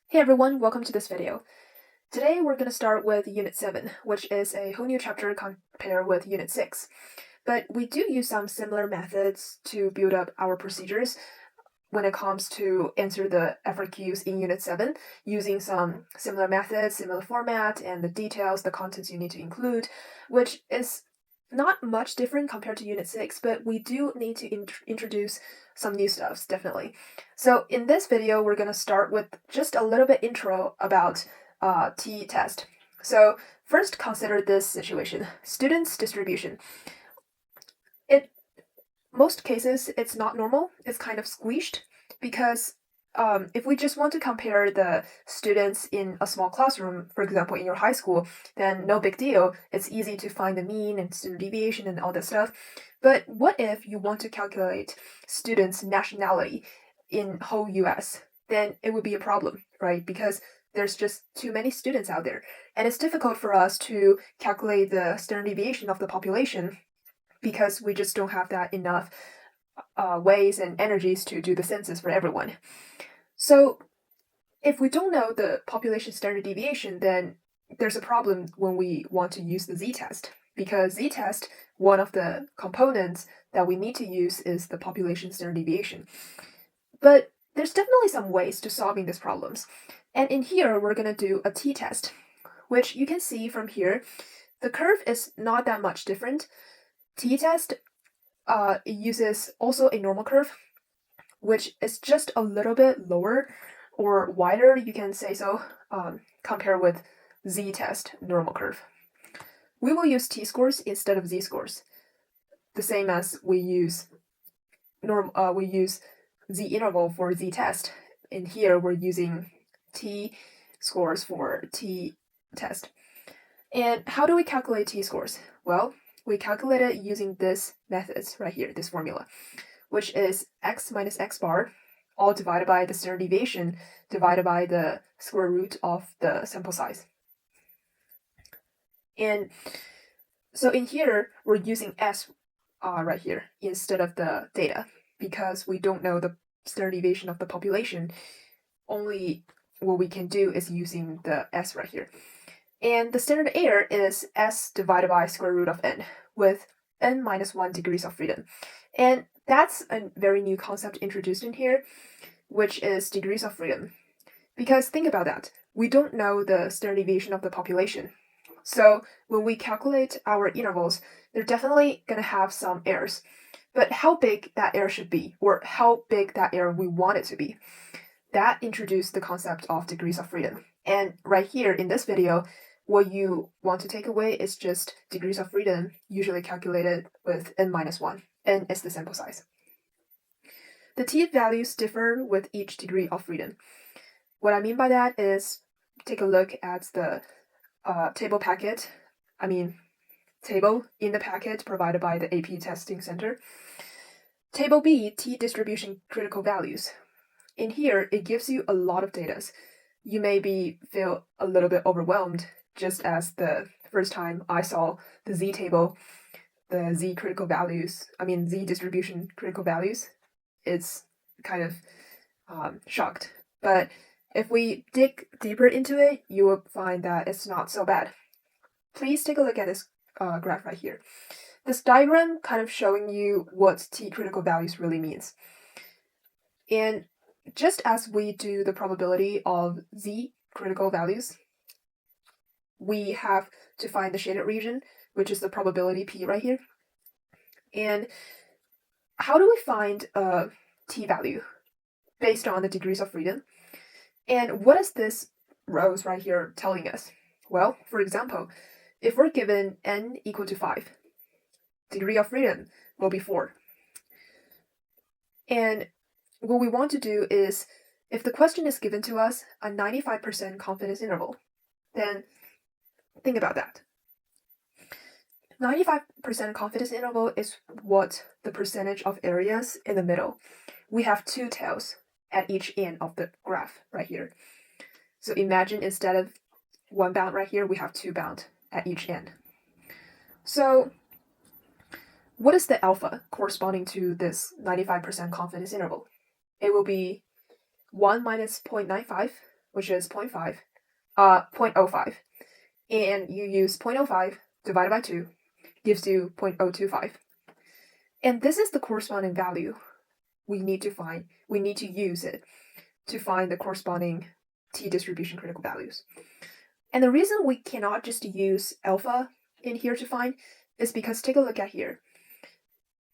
Hey everyone, welcome to this video. Today we're going to start with Unit 7, which is a whole new chapter compared with Unit 6. But we do use some similar methods to build up our procedures when it comes to answer the FRQs in Unit 7, using some similar methods, similar format, and the details, the contents you need to include, which is not much different compared to Unit 6, but we do need to introduce some new stuffs, definitely. So in this video, we're going to start with just a little bit intro about t-test. So first consider this situation, students distribution. In most cases, it's not normal, it's kind of squished, because if we just want to compare the students in a small classroom, for example, in your high school, then no big deal. It's easy to find the mean and standard deviation and all that stuff. But what if you want to calculate students' nationality in whole US? Then it would be a problem, right? Because there's just too many students out there. And it's difficult for us to calculate the standard deviation of the population because we just don't have that enough ways and energies to do the census for everyone. So if we don't know the population standard deviation, then there's a problem when we want to use the z-test, because z-test, one of the components that we need to use is the population standard deviation. But there's definitely some ways to solving these problems. And in here, we're going to do a t-test, which you can see from here. The curve is not that much different. T-test uses also a normal curve, which is just a little bit lower or wider, you can say so, compared with z-test normal curve. We will use t-scores instead of z-scores, the same as we use z-interval for z-test. In here, we're using t-scores for t-test. And how do we calculate t-scores? Well, we calculate it using this methods right here, this formula, which is x minus x bar, all divided by the standard deviation, divided by the square root of the sample size. And so in here, we're using s right here instead of the data, because we don't know the standard deviation of the population. Only what we can do is using the s right here. And the standard error is s divided by square root of n, with n minus 1 degrees of freedom. And that's a very new concept introduced in here, which is degrees of freedom. Because think about that, we don't know the standard deviation of the population. So when we calculate our intervals, they're definitely going to have some errors. But how big that error should be, or how big that error we want it to be, that introduced the concept of degrees of freedom. And right here in this video, what you want to take away is just degrees of freedom, usually calculated with n minus 1. N is the sample size. The t values differ with each degree of freedom. What I mean by that is, take a look at the table in the packet provided by the AP Testing Center. Table B, t distribution critical values. In here, it gives you a lot of data. You may feel a little bit overwhelmed, just as the first time I saw the z table, the z distribution critical values, it's kind of shocked. But if we dig deeper into it, you will find that it's not so bad. Please take a look at this graph right here. This diagram kind of showing you what t critical values really means. And just as we do the probability of z critical values, we have to find the shaded region, which is the probability p right here. And how do we find a t value based on the degrees of freedom? And what is this rows right here telling us? Well, for example, if we're given n equal to 5, degree of freedom will be 4. And what we want to do is, if the question is given to us a 95% confidence interval, then think about that. 95% confidence interval is what the percentage of areas in the middle. We have two tails at each end of the graph right here. So imagine instead of one bound right here, we have two bound at each end. So what is the alpha corresponding to this 95% confidence interval? It will be 1 minus 0.95, which is 0.05, and you use 0.05 divided by 2, gives you 0.025. And this is the corresponding value we need to find. We need to use it to find the corresponding t-distribution critical values. And the reason we cannot just use alpha in here to find is because, take a look at here.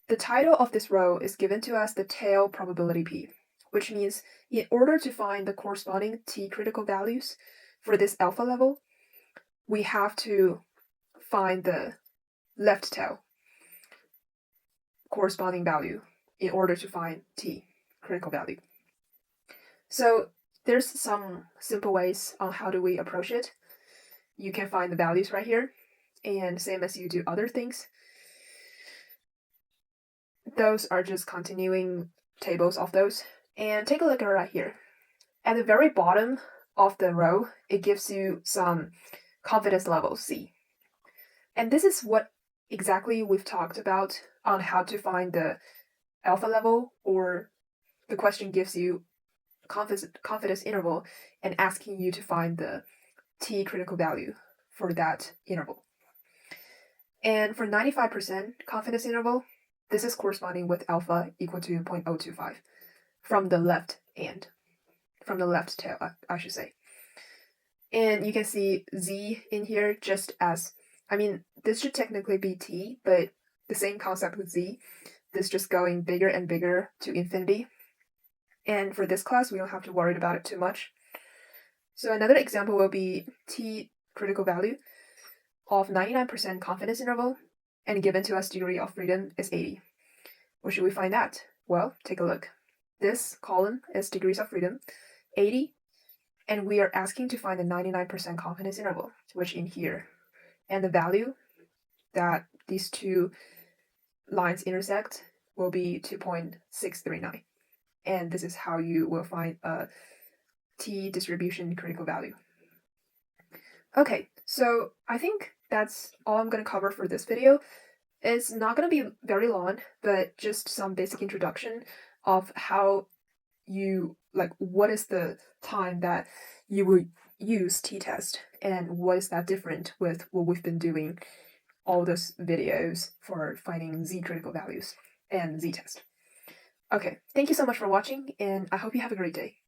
The title of this row is given to us the tail probability p, which means in order to find the corresponding t-critical values for this alpha level, we have to find the left tail corresponding value in order to find t critical value. So there's some simple ways on how do we approach it. You can find the values right here, and same as you do other things. Those are just continuing tables of those. And take a look at right here. At the very bottom of the row, it gives you some confidence level C. And this is what exactly we've talked about on how to find the alpha level, or the question gives you confidence interval and asking you to find the t critical value for that interval. And for 95% confidence interval, this is corresponding with alpha equal to 0.025 from the left tail, I should say. And you can see z in here just as, this should technically be t, but the same concept with z, this just going bigger and bigger to infinity. And for this class, we don't have to worry about it too much. So another example will be t critical value of 99% confidence interval, and given to us degree of freedom is 80. Where should we find that? Well, take a look. This column is degrees of freedom, 80, and we are asking to find the 99% confidence interval, which in here. And the value that these two lines intersect will be 2.639. And this is how you will find a t-distribution critical value. Okay, so I think that's all I'm going to cover for this video. It's not going to be very long, but just some basic introduction of how you, what is the time that you will use t-test, and what is that different with what we've been doing all those videos for finding z critical values and z-test. Okay, thank you so much for watching, and I hope you have a great day.